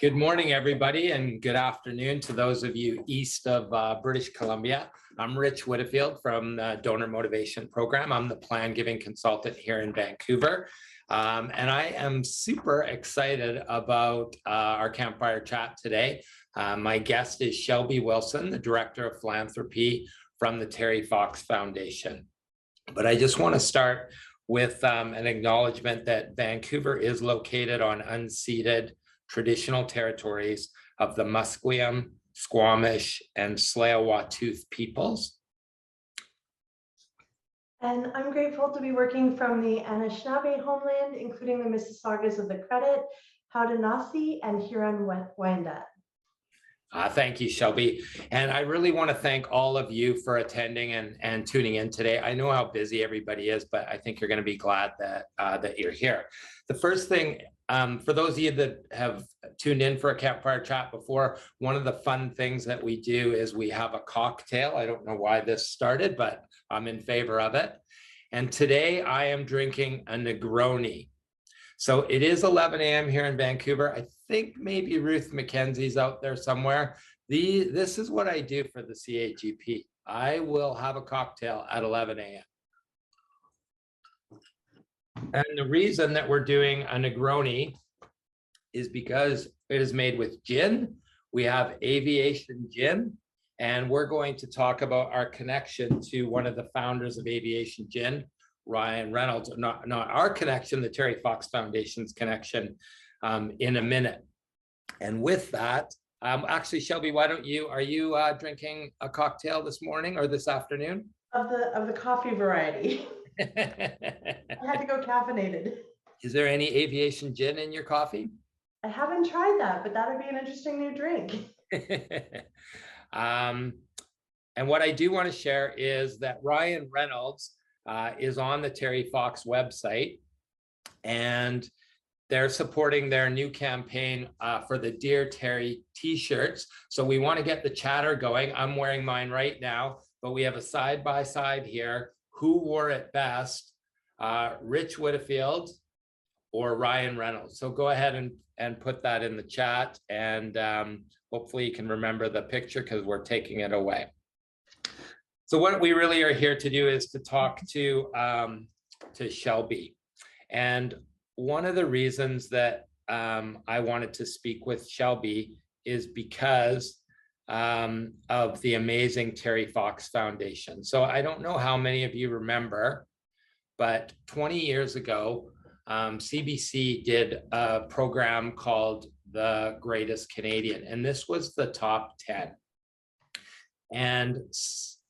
Good morning, everybody, and good afternoon to those of you east of British Columbia. I'm Rich Widdifield from the Donor Motivation Program. I'm the Planned Giving Consultant here in Vancouver. And I am super excited about our Campfire Chat today. My guest is Shellbie Wilson, the Director of Philanthropy from the Terry Fox Foundation. But I just want to start with an acknowledgement that Vancouver is located on unceded traditional territories of the Musqueam, Squamish, and Tsleil-Waututh peoples. And I'm grateful to be working from the Anishinaabe homeland, including the Mississaugas of the Credit, Haudenosaunee, and Huron-Wendat. Thank you, Shellbie. And I really want to thank all of you for attending and tuning in today. I know how busy everybody is, but I think you're going to be glad that, that you're here. The first thing, for those of you that have tuned in for a Campfire Chat before, one of the fun things that we do is we have a cocktail. I don't know why this started, but I'm in favor of it. And today I am drinking a Negroni. So it is 11 a.m. here in Vancouver. I think maybe Ruth McKenzie's out there somewhere. This is what I do for the CAGP. I will have a cocktail at 11 a.m. And the reason that we're doing a Negroni is because it is made with gin. We have aviation gin, and we're going to talk about our connection to one of the founders of aviation gin, Ryan Reynolds, not our connection, the Terry Fox Foundation's connection, in a minute. And with that, actually, Shellbie, why don't you, are you drinking a cocktail this morning or this afternoon? Of the coffee variety. I had to go caffeinated. Is there any aviation gin in your coffee? I haven't tried that, but that would be an interesting new drink. And what I do want to share is that Ryan Reynolds is on the Terry Fox website, and they're supporting their new campaign for the Dear Terry t-shirts. So we want to get the chatter going. I'm wearing mine right now, but we have a side-by-side here. Who wore it best, Rich Widdifield or Ryan Reynolds? So go ahead and put that in the chat, and hopefully you can remember the picture because we're taking it away. So what we really are here to do is to talk to Shellbie. And one of the reasons that I wanted to speak with Shellbie is because of the amazing Terry Fox Foundation. So I don't know how many of you remember, but 20 years ago, CBC did a program called The Greatest Canadian, and this was the top 10. And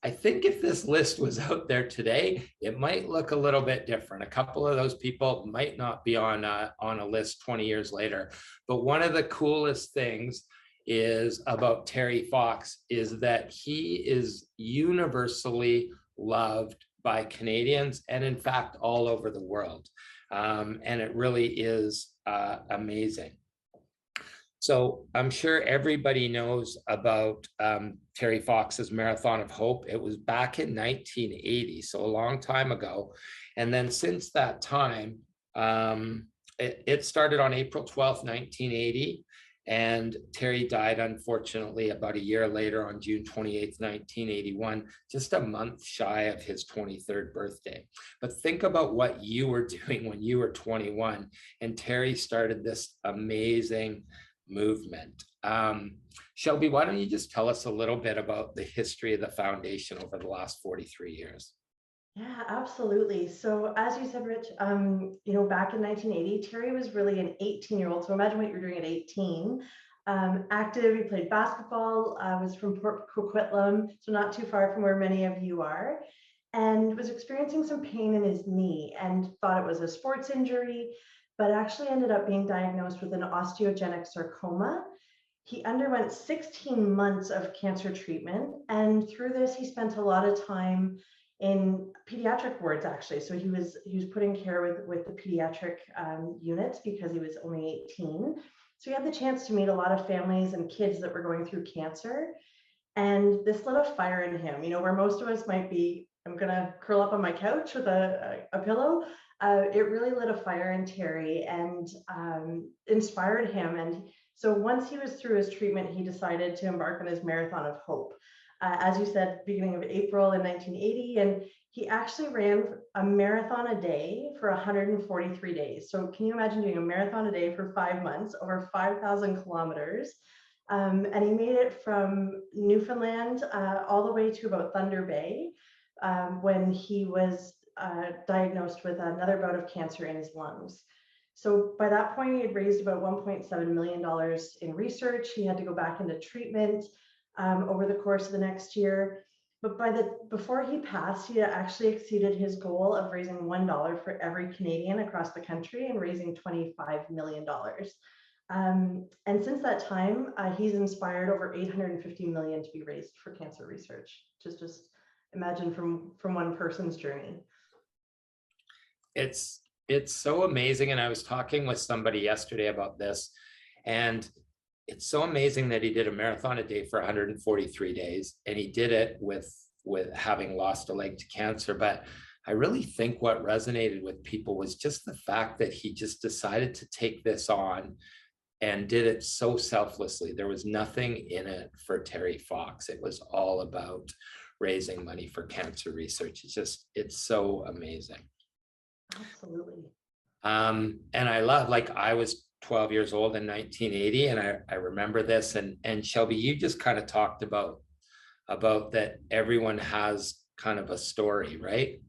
I think if this list was out there today, it might look a little bit different. A couple of those people might not be on a list 20 years later. But one of the coolest things is about Terry Fox is that he is universally loved by Canadians and in fact all over the world. And it really is amazing. So I'm sure everybody knows about Terry Fox's Marathon of Hope. It was back in 1980, so a long time ago. And then since that time, it started on April 12th, 1980. And Terry died, unfortunately, about a year later on June 28th, 1981, just a month shy of his 23rd birthday. But think about what you were doing when you were 21, and Terry started this amazing movement. Shellbie, why don't you just tell us a little bit about the history of the foundation over the last 43 years? Yeah, absolutely. So as you said, Rich, you know, back in 1980, Terry was really an 18-year-old. So imagine what you're doing at 18. Active, he played basketball, was from Port Coquitlam, so not too far from where many of you are, and was experiencing some pain in his knee and thought it was a sports injury, but actually ended up being diagnosed with an osteogenic sarcoma. He underwent 16 months of cancer treatment, and through this, he spent a lot of time in pediatric wards, actually. So he was put in care with the pediatric units because he was only 18. So he had the chance to meet a lot of families and kids that were going through cancer. And this lit a fire in him, you know, where most of us might be, I'm gonna curl up on my couch with a pillow. It really lit a fire in Terry and inspired him. And So once he was through his treatment, he decided to embark on his marathon of hope. As you said, beginning of April in 1980, and he actually ran a marathon a day for 143 days. So can you imagine doing a marathon a day for 5 months, over 5,000 kilometers? And he made it from Newfoundland all the way to about Thunder Bay when he was diagnosed with another bout of cancer in his lungs. So by that point, he had raised about $1.7 million in research. He had to go back into treatment over the course of the next year. But before he passed, he actually exceeded his goal of raising $1 for every Canadian across the country and raising $25 million. And since that time, he's inspired over $850 million to be raised for cancer research. Just imagine from one person's journey. It's so amazing. And I was talking with somebody yesterday about this, and it's so amazing that he did a marathon a day for 143 days, and he did it with having lost a leg to cancer. But I really think what resonated with people was just the fact that he just decided to take this on and did it so selflessly. There was nothing in it for Terry Fox. It was all about raising money for cancer research. It's so amazing. Absolutely. And I love, like, I was 12 years old in 1980, and I remember this. And Shellbie, you just kind of talked about that everyone has kind of a story, right?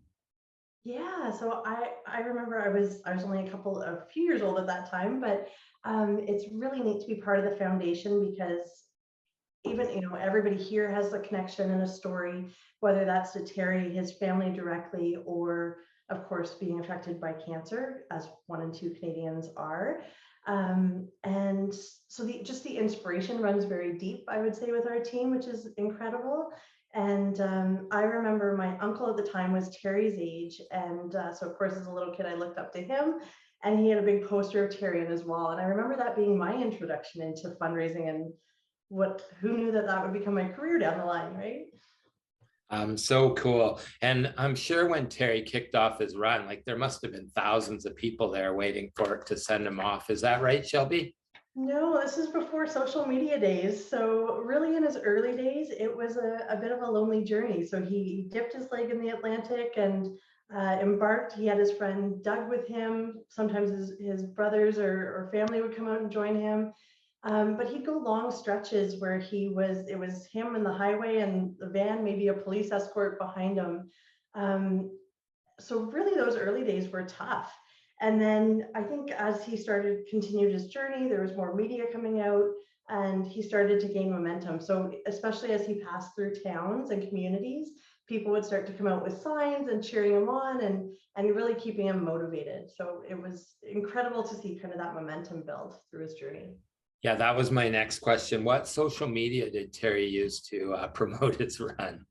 Yeah, so I remember I was only a few years old at that time, but it's really neat to be part of the foundation because even, everybody here has a connection and a story, whether that's to Terry, his family directly, or of course being affected by cancer, as 1 in 2 Canadians are. And so the inspiration runs very deep, I would say, with our team, which is incredible. And I remember my uncle at the time was Terry's age. And so of course, as a little kid, I looked up to him, and he had a big poster of Terry on his wall. And I remember that being my introduction into fundraising, and who knew that would become my career down the line, right? So cool. And I'm sure when Terry kicked off his run, like, there must have been thousands of people there waiting to send him off. Is that right, Shellbie? No, this is before social media days. So really in his early days, it was a bit of a lonely journey. So he dipped his leg in the Atlantic and embarked. He had his friend Doug with him. Sometimes his brothers or family would come out and join him. But he'd go long stretches where it was him and the highway and the van, maybe a police escort behind him. So really those early days were tough. And then I think as he continued his journey, there was more media coming out and he started to gain momentum. So especially as he passed through towns and communities, people would start to come out with signs and cheering him on and really keeping him motivated. So it was incredible to see kind of that momentum build through his journey. Yeah, that was my next question. What social media did Terry use to promote his run?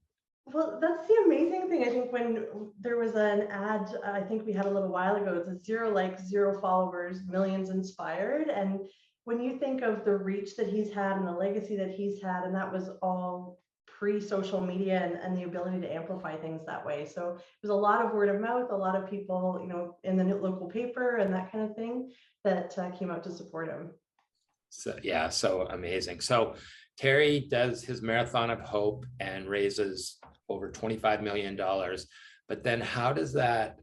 Well, that's the amazing thing. I think when there was an ad, I think we had a little while ago, it's a 0 likes, 0 followers, millions inspired. And when you think of the reach that he's had and the legacy that he's had, and that was all pre-social media and the ability to amplify things that way. So it was a lot of word of mouth, a lot of people, in the local paper and that kind of thing that came out to support him. So yeah, so amazing. So Terry does his marathon of hope and raises over $25 million. But then how does the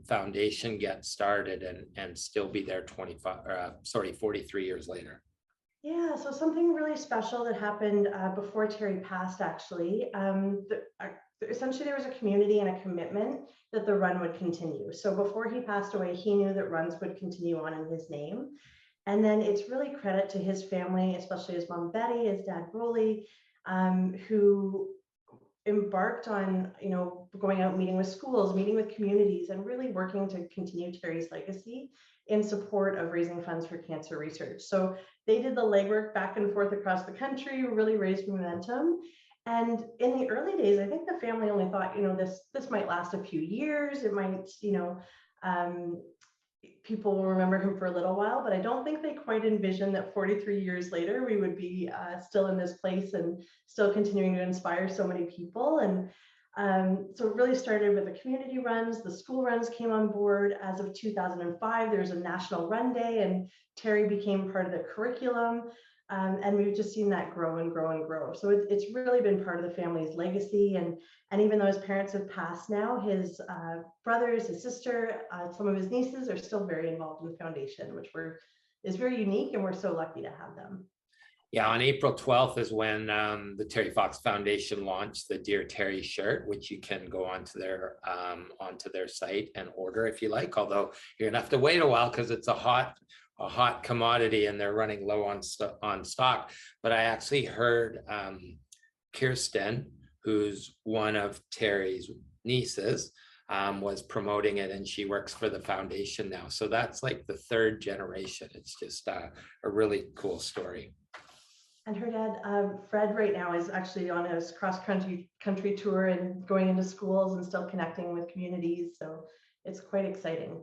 foundation get started and still be there 43 years later? Yeah, so something really special that happened before Terry passed, actually. Essentially, there was a community and a commitment that the run would continue. So before he passed away, he knew that runs would continue on in his name. And then it's really credit to his family, especially his mom, Betty, his dad, Rolly, who embarked on, going out, meeting with schools, meeting with communities, and really working to continue Terry's legacy in support of raising funds for cancer research. So they did the legwork back and forth across the country, really raised momentum. And in the early days, I think the family only thought, this might last a few years. It might, people will remember him for a little while, but I don't think they quite envisioned that 43 years later, we would be still in this place and still continuing to inspire so many people. And So it really started with the community runs. The school runs came on board as of 2005. There's a national run day, and Terry became part of the curriculum. And we've just seen that grow and grow and grow. So it's really been part of the family's legacy. And even though his parents have passed now, his brothers, his sister, some of his nieces are still very involved in the foundation, which is very unique, and we're so lucky to have them. Yeah, on April 12th is when the Terry Fox Foundation launched the Dear Terry shirt, which you can go onto their site and order if you like, although you're gonna have to wait a while because it's a hot commodity and they're running low on stock. But I actually heard Kirsten, who's one of Terry's nieces, was promoting it, and she works for the foundation now. So that's like the third generation. It's just a really cool story. And her dad, Fred, right now is actually on his cross-country tour and going into schools and still connecting with communities. So it's quite exciting.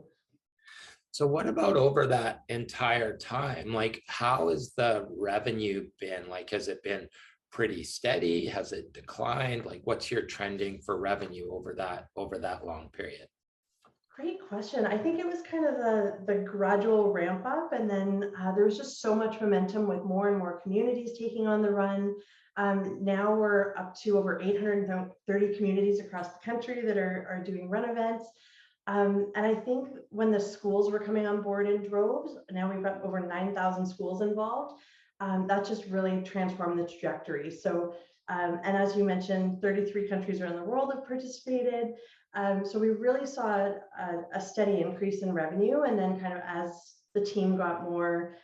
So what about over that entire time? Like, how has the revenue been? Like, has it been pretty steady? Has it declined? Like, what's your trending for revenue over that long period? Great question. I think it was kind of the gradual ramp up, and then there was just so much momentum with more and more communities taking on the run. Now we're up to over 830 communities across the country that are doing run events. And I think when the schools were coming on board in droves, now we've got over 9,000 schools involved. That just really transformed the trajectory. So, and as you mentioned, 33 countries around the world have participated. So we really saw a steady increase in revenue, and then kind of as the team got more,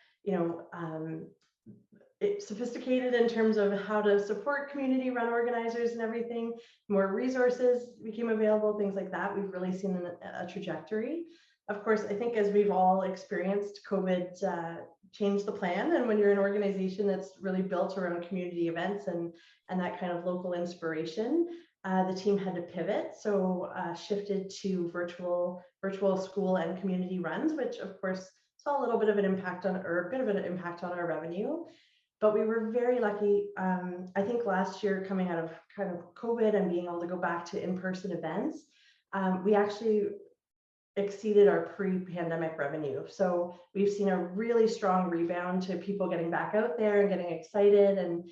sophisticated in terms of how to support community run organizers and everything, more resources became available, things like that. We've really seen a trajectory. Of course, I think as we've all experienced, COVID changed the plan, and when you're an organization that's really built around community events and that kind of local inspiration, the team had to pivot, so shifted to virtual school and community runs, which of course saw a little bit of an impact on, or a bit of an impact on our revenue. But we were very lucky. I think last year, coming out of kind of COVID and being able to go back to in-person events, we actually exceeded our pre-pandemic revenue. So we've seen a really strong rebound to people getting back out there and getting excited. And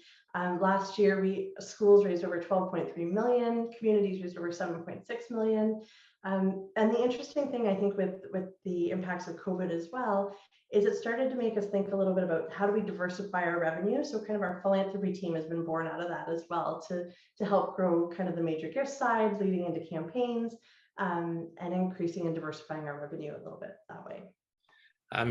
last year, schools raised over 12.3 million, communities raised over 7.6 million. And the interesting thing, I think, with the impacts of COVID as well, is it started to make us think a little bit about how do we diversify our revenue. So kind of our philanthropy team has been born out of that as well, to help grow kind of the major gift side, leading into campaigns, and increasing and diversifying our revenue a little bit that way.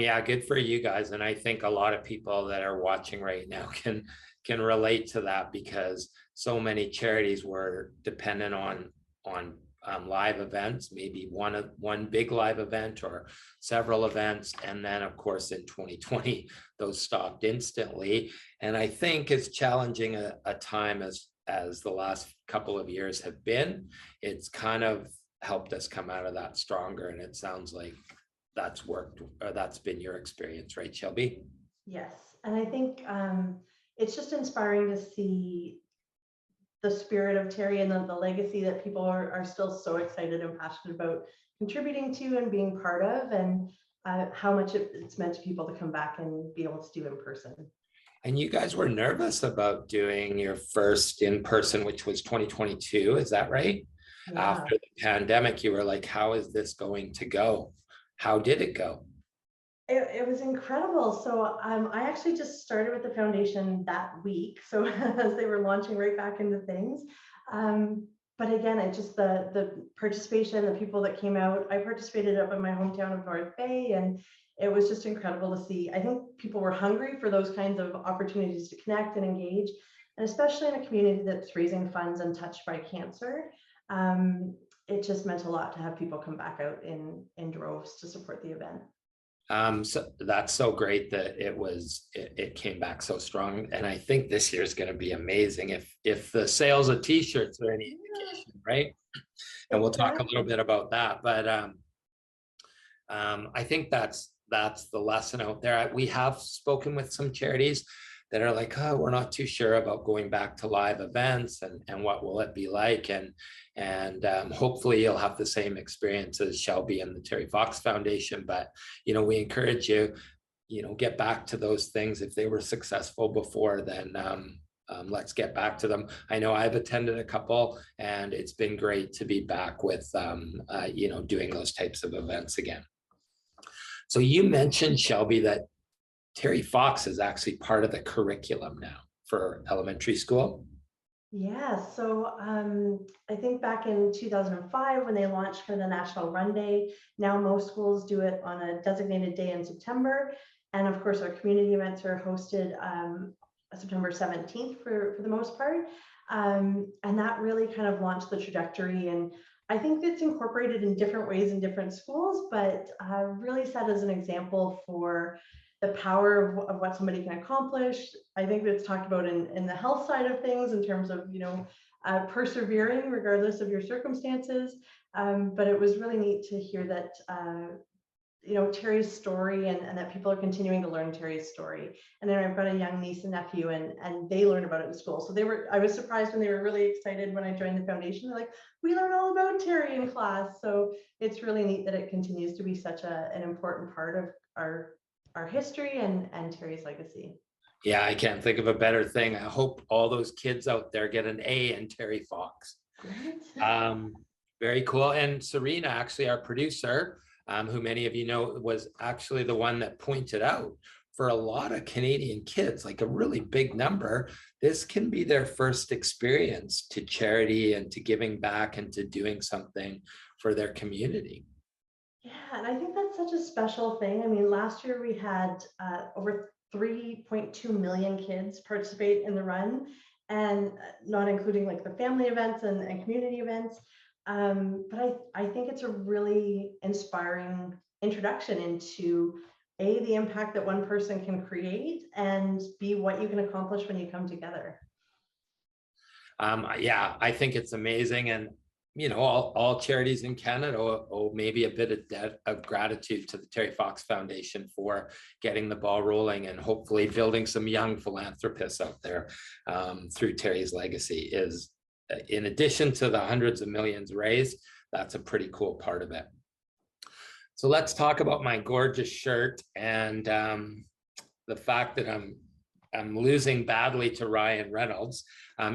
Yeah, good for you guys. And I think a lot of people that are watching right now can relate to that, because so many charities were dependent on live events, maybe one big live event or several events. And then of course in 2020, those stopped instantly. And I think as challenging a time as the last couple of years have been, it's kind of helped us come out of that stronger. And it sounds like that's worked, or that's been your experience, right, Shellbie? Yes. And I think it's just inspiring to see the spirit of Terry and the legacy that people are still so excited and passionate about contributing to and being part of, and how much it's meant to people to come back and be able to do in person. And you guys were nervous about doing your first in person, which was 2022, is that right? Yeah. After the pandemic, you were like, how is this going to go? How did it go? It was incredible. So I actually just started with the foundation that week. So as they were launching right back into things. But again, it just the participation, the people that came out. I participated up in my hometown of North Bay, and it was just incredible to see. I think people were hungry for those kinds of opportunities to connect and engage, and especially in a community that's raising funds and touched by cancer. It just meant a lot to have people come back out in droves to support the event. So that's so great that it came back so strong, and I think this year is going to be amazing if the sales of t-shirts are any indication, right? And we'll talk a little bit about that, but I think that's the lesson out there. We have spoken with some charities that are like, oh, we're not too sure about going back to live events and what will it be like. And hopefully you'll have the same experience as Shellbie and the Terry Fox Foundation. But, we encourage you, get back to those things. If they were successful before, then let's get back to them. I know I've attended a couple, and it's been great to be back with, doing those types of events again. So you mentioned, Shellbie, that Terry Fox is actually part of the curriculum now for elementary school. Yeah, so I think back in 2005 when they launched for the National Run Day, now most schools do it on a designated day in September. And of course, our community events are hosted September 17th for the most part. And that really kind of launched the trajectory. And I think it's incorporated in different ways in different schools, but really set as an example for the power of what somebody can accomplish. I think that's talked about in the health side of things in terms of, persevering regardless of your circumstances. But it was really neat to hear that, Terry's story and that people are continuing to learn Terry's story. And then I've got a young niece and nephew and they learn about it in school. So I was surprised when they were really excited when I joined the foundation. They're like, we learn all about Terry in class. So it's really neat that it continues to be such an important part of our history and Terry's legacy. Yeah, I can't think of a better thing. I hope all those kids out there get an A in Terry Fox. Right. Very cool. And Serena, actually our producer, who many of you know, was actually the one that pointed out for a lot of Canadian kids, like a really big number, this can be their first experience to charity and to giving back and to doing something for their community. Yeah, and I think that's such a special thing. I mean, last year we had over 3.2 million kids participate in the run, and not including like the family events and community events. But I think it's a really inspiring introduction into the impact that one person can create, and B, what you can accomplish when you come together. Yeah, I think it's amazing. And all charities in Canada owe maybe a bit of debt of gratitude to the Terry Fox Foundation for getting the ball rolling and hopefully building some young philanthropists out there through Terry's legacy. Is, in addition to the hundreds of millions raised, that's a pretty cool part of it. So let's talk about my gorgeous shirt and the fact that I'm losing badly to Ryan Reynolds.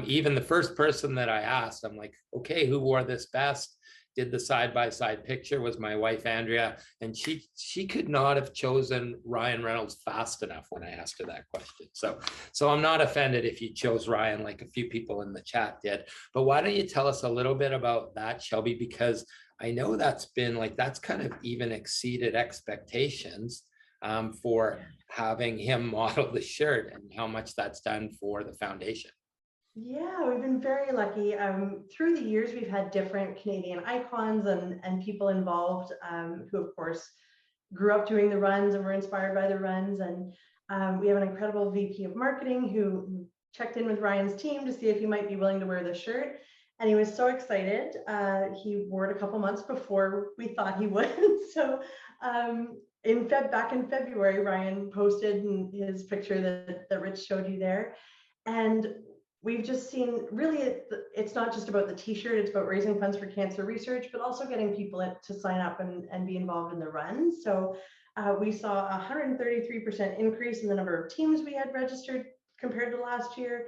Even the first person that I asked, I'm like, okay, who wore this best? Did the side-by-side picture, was my wife, Andrea, and she could not have chosen Ryan Reynolds fast enough when I asked her that question. So I'm not offended if you chose Ryan, like a few people in the chat did. But why don't you tell us a little bit about that, Shellbie? Because I know that's kind of even exceeded expectations for having him model the shirt and how much that's done for the foundation. Yeah, we've been very lucky. Through the years, we've had different Canadian icons and people involved who, of course, grew up doing the runs and were inspired by the runs. And we have an incredible VP of marketing who checked in with Ryan's team to see if he might be willing to wear the shirt. And he was so excited. He wore it a couple months before we thought he would. So back in February, Ryan posted his picture that Rich showed you there. And we've just seen, really, it's not just about the t-shirt, it's about raising funds for cancer research, but also getting people to sign up and be involved in the run. So we saw a 133% increase in the number of teams we had registered compared to last year.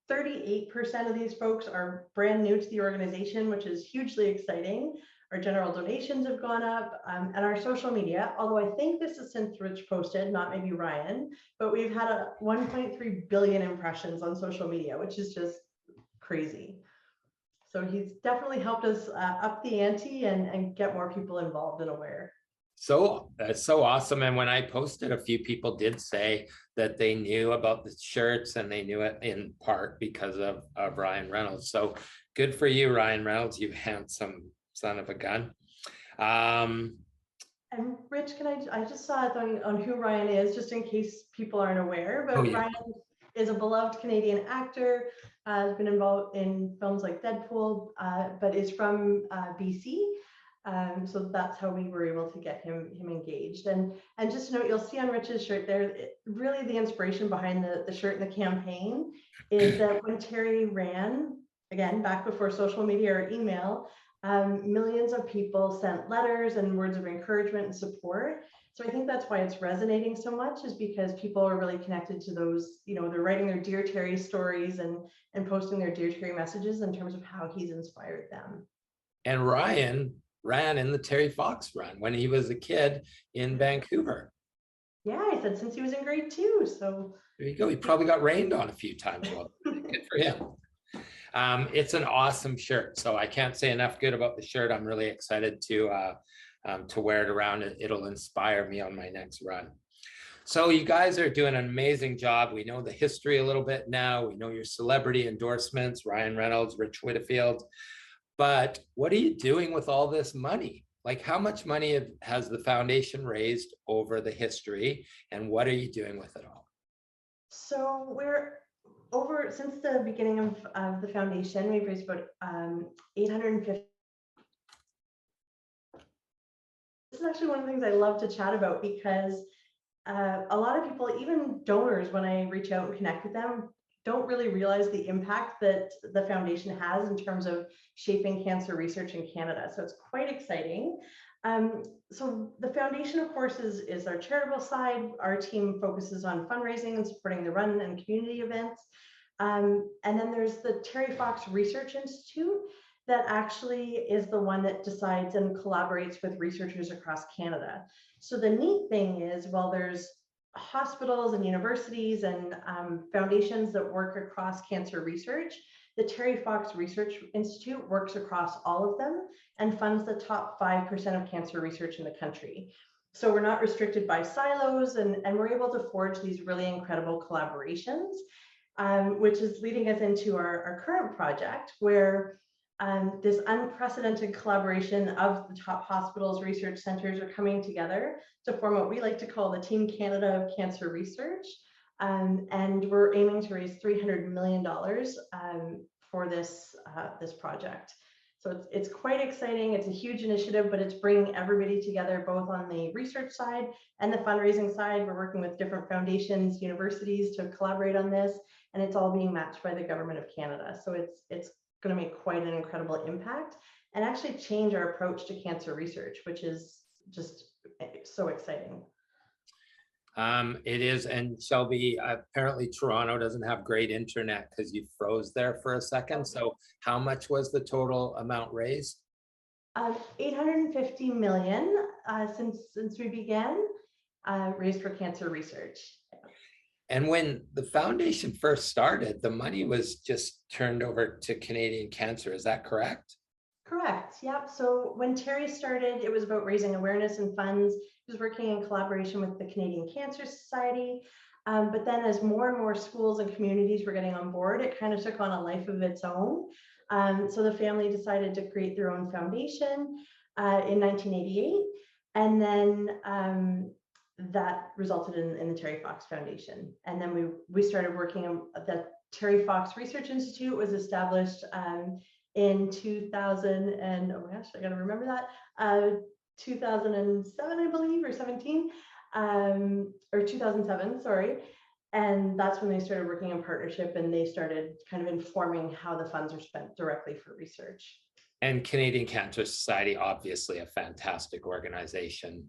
38% of these folks are brand new to the organization, which is hugely exciting. Our general donations have gone up, and our social media, although I think this is since Rich posted, not maybe Ryan, but we've had 1.3 billion impressions on social media, which is just crazy. So he's definitely helped us up the ante and get more people involved and aware. So that's so awesome. And when I posted, a few people did say that they knew about the shirts, and they knew it in part because of Ryan Reynolds. So good for you, Ryan Reynolds, you handsome son of a gun. And Rich, I just saw it on who Ryan is, just in case people aren't aware, but Ryan is a beloved Canadian actor, has been involved in films like Deadpool, but is from BC. So that's how we were able to get him engaged. And just to note, you'll see on Rich's shirt there, really the inspiration behind the shirt and the campaign is that when Terry ran, again, back before social media or email, millions of people sent letters and words of encouragement and support. So I think that's why it's resonating so much, is because people are really connected to those, they're writing their Dear Terry stories and posting their Dear Terry messages in terms of how he's inspired them. And Ryan ran in the Terry Fox run when he was a kid in Vancouver. Yeah, I said since he was in grade 2. So there you go. He probably got rained on a few times. Well, good for him. It's an awesome shirt. So I can't say enough good about the shirt. I'm really excited to wear it around. It'll inspire me on my next run. So you guys are doing an amazing job. We know the history a little bit now. We know your celebrity endorsements, Ryan Reynolds, Rich Widdifield. But what are you doing with all this money? Like, how much money has the foundation raised over the history, and what are you doing with it all? So we're over, since the beginning of the foundation, we've raised about 850. This is actually one of the things I love to chat about, because a lot of people, even donors, when I reach out and connect with them, don't really realize the impact that the foundation has in terms of shaping cancer research in Canada. So it's quite exciting. So the foundation, of course, is our charitable side. Our team focuses on fundraising and supporting the run and community events. And then there's the Terry Fox Research Institute that actually is the one that decides and collaborates with researchers across Canada. So the neat thing is, while there's hospitals and universities and foundations that work across cancer research, the Terry Fox Research Institute works across all of them and funds the top 5% of cancer research in the country. So we're not restricted by silos, and we're able to forge these really incredible collaborations, which is leading us into our current project, where this unprecedented collaboration of the top hospitals, research centers are coming together to form what we like to call the Team Canada of Cancer Research. And we're aiming to raise $300 million for this project. So it's quite exciting. It's a huge initiative, but it's bringing everybody together, both on the research side and the fundraising side. We're working with different foundations, universities to collaborate on this, and it's all being matched by the Government of Canada. So it's going to make quite an incredible impact and actually change our approach to cancer research, which is just so exciting. It is. And Shellbie, apparently Toronto doesn't have great internet because you froze there for a second. So how much was the total amount raised? 850 million since we began, raised for cancer research. And when the foundation first started, the money was just turned over to Canadian Cancer. Is that correct? Correct. Yep. So when Terry started, it was about raising awareness and funds. He was working in collaboration with the Canadian Cancer Society. But then as more and more schools and communities were getting on board, it kind of took on a life of its own. So the family decided to create their own foundation in 1988. And then that resulted in the Terry Fox Foundation. And then we started working. The Terry Fox Research Institute was established in 2000, and oh my gosh, I gotta remember that, 2007, I believe, or 17, or 2007, sorry. And that's when they started working in partnership, and they started kind of informing how the funds are spent directly for research. And Canadian Cancer Society, obviously a fantastic organization,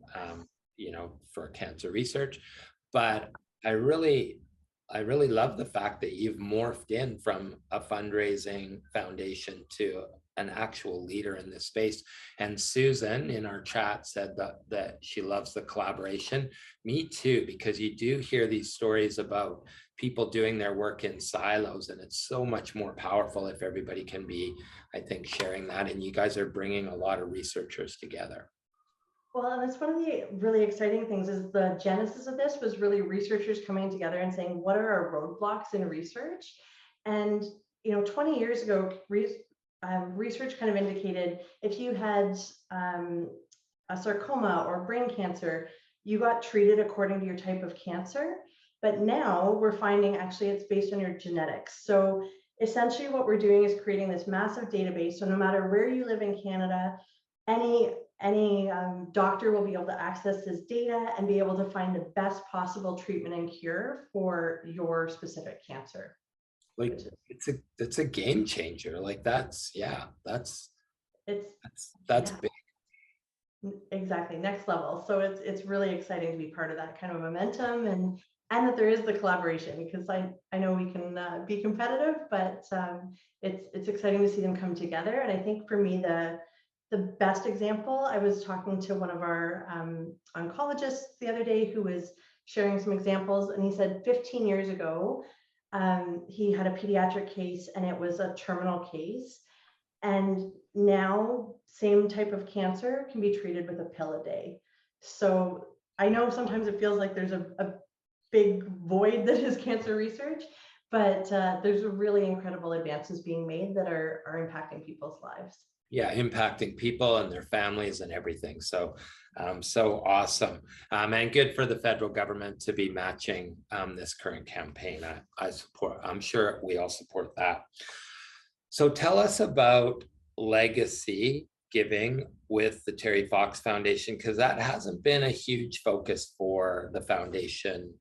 for cancer research. But I really love the fact that you've morphed in from a fundraising foundation to an actual leader in this space. And Susan in our chat said that she loves the collaboration. Me too, because you do hear these stories about people doing their work in silos, and it's so much more powerful if everybody can be, I think, sharing that. And you guys are bringing a lot of researchers together. Well, and that's one of the really exciting things, is the genesis of this was really researchers coming together and saying, what are our roadblocks in research? And 20 years ago, research kind of indicated if you had a sarcoma or brain cancer, you got treated according to your type of cancer. But now we're finding actually it's based on your genetics. So essentially what we're doing is creating this massive database. So no matter where you live in Canada, any any doctor will be able to access this data and be able to find the best possible treatment and cure for your specific cancer. Like it's a game changer. Like that's yeah, that's yeah. big. Exactly, next level. So it's really exciting to be part of that kind of momentum, and that there is the collaboration, because I know we can be competitive, but it's exciting to see them come together. And I think for me, the best example, I was talking to one of our oncologists the other day who was sharing some examples, and he said 15 years ago, he had a pediatric case and it was a terminal case. And now same type of cancer can be treated with a pill a day. So I know sometimes it feels like there's a big void that is cancer research, but there's really incredible advances being made that are impacting people's lives. Yeah, impacting people and their families and everything. So, so awesome. And good for the federal government to be matching this current campaign. I support, I'm sure we all support that. So tell us about legacy giving with the Terry Fox Foundation, because that hasn't been a huge focus for the foundation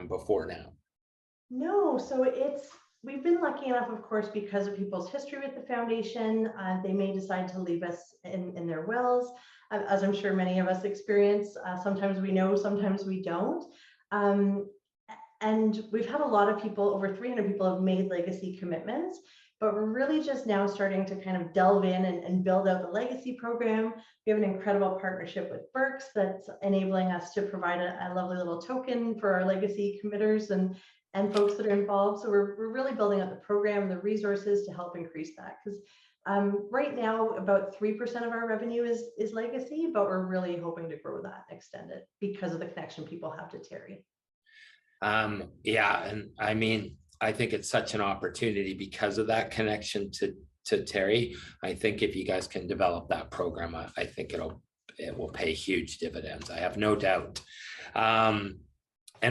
before now. No, so we've been lucky enough, of course, because of people's history with the foundation. They may decide to leave us in their wills, as I'm sure many of us experience. Sometimes we know, sometimes we don't. And we've had a lot of people, over 300 people have made legacy commitments, but we're really just now starting to kind of delve in and build out the legacy program. We have an incredible partnership with Berks that's enabling us to provide a lovely little token for our legacy committers and folks that are involved. So we're really building up the program, the resources to help increase that. Because right now, about 3% of our revenue is legacy, but we're really hoping to grow that and extend it because of the connection people have to Terry. Yeah, and I mean, I think it's such an opportunity because of that connection to Terry. I think if you guys can develop that program, I think it will pay huge dividends. I have no doubt. And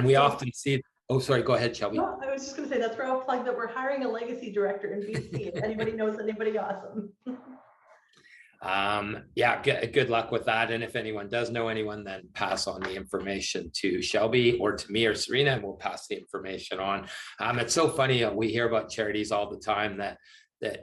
we often see. Oh, sorry. Go ahead, Shellbie. No, I was just going to say that's where I'll plug that we're hiring a legacy director in BC. If anybody knows anybody awesome. Yeah, good luck with that. And if anyone does know anyone, then pass on the information to Shellbie or to me or Serena, and we'll pass the information on. It's so funny. We hear about charities all the time that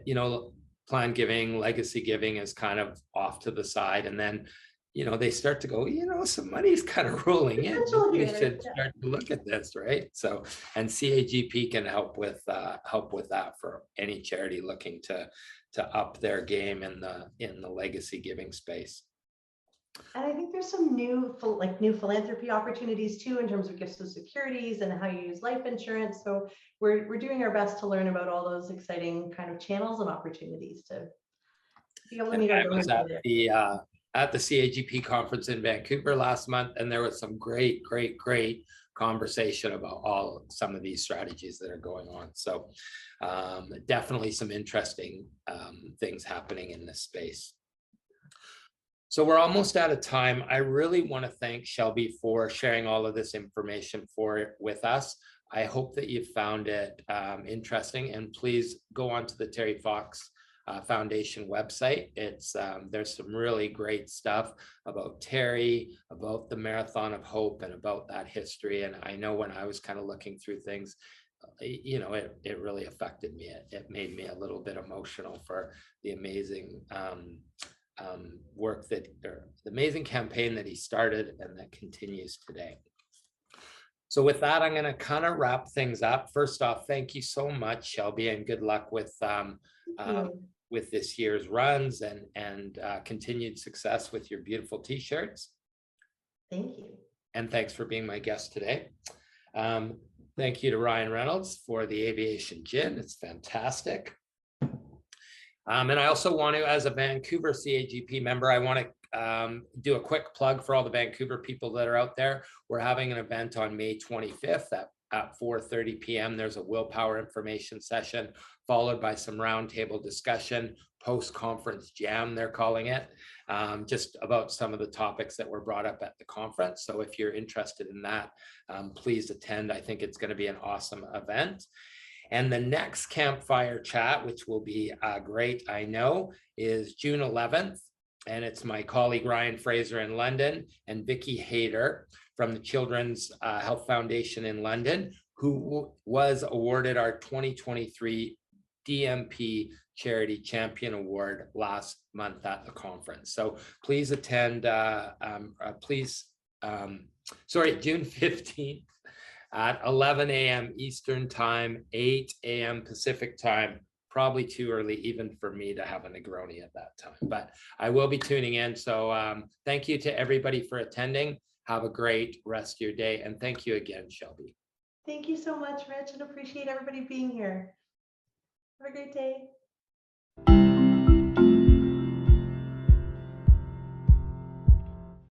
you know, planned giving, legacy giving is kind of off to the side, and then you know, they start to go, you know, some money's kind of rolling in. We should start to look at this, right? So, and CAGP can help with that for any charity looking to up their game in the legacy giving space. And I think there's some new philanthropy opportunities too, in terms of gifts of securities and how you use life insurance. So we're doing our best to learn about all those exciting kind of channels and opportunities to be able to meet our donors. At the CAGP conference in Vancouver last month, and there was some great conversation about some of these strategies that are going on. So definitely some interesting things happening in this space. So we're almost out of time. I really want to thank Shellbie for sharing all of this information with us. I hope that you found it interesting, and please go on to the Terry Fox Foundation website. It's there's some really great stuff about Terry, about the Marathon of Hope, and about that history. And I know when I was kind of looking through things, you know, it really affected me. It made me a little bit emotional for the amazing work the amazing campaign that he started and that continues today. So with that, I'm going to kind of wrap things up. First off, thank you so much, Shellbie, and good luck with this year's runs and continued success with your beautiful t-shirts. Thank you. And thanks for being my guest today. Thank you to Ryan Reynolds for the aviation gin. It's fantastic. And I also want to, as a Vancouver CAGP member, I want to do a quick plug for all the Vancouver people that are out there. We're having an event on May 25th at 4:30 p.m. There's a willpower information session, followed by some roundtable discussion, post-conference jam, they're calling it, just about some of the topics that were brought up at the conference. So if you're interested in that, please attend. I think it's going to be an awesome event. And the next Campfire Chat, which will be great, I know, is June 11th. and it's my colleague Ryan Fraser in London and Vicky Hayter from the Children's Health Foundation in London, who was awarded our 2023 DMP Charity Champion Award last month at the conference. So please attend, June 15th at 11 a.m. Eastern Time, 8 a.m. Pacific Time. Probably too early even for me to have a Negroni at that time, but I will be tuning in. So thank you to everybody for attending. Have a great rest of your day. And thank you again, Shellbie. Thank you so much, Rich, and appreciate everybody being here. Have a great day.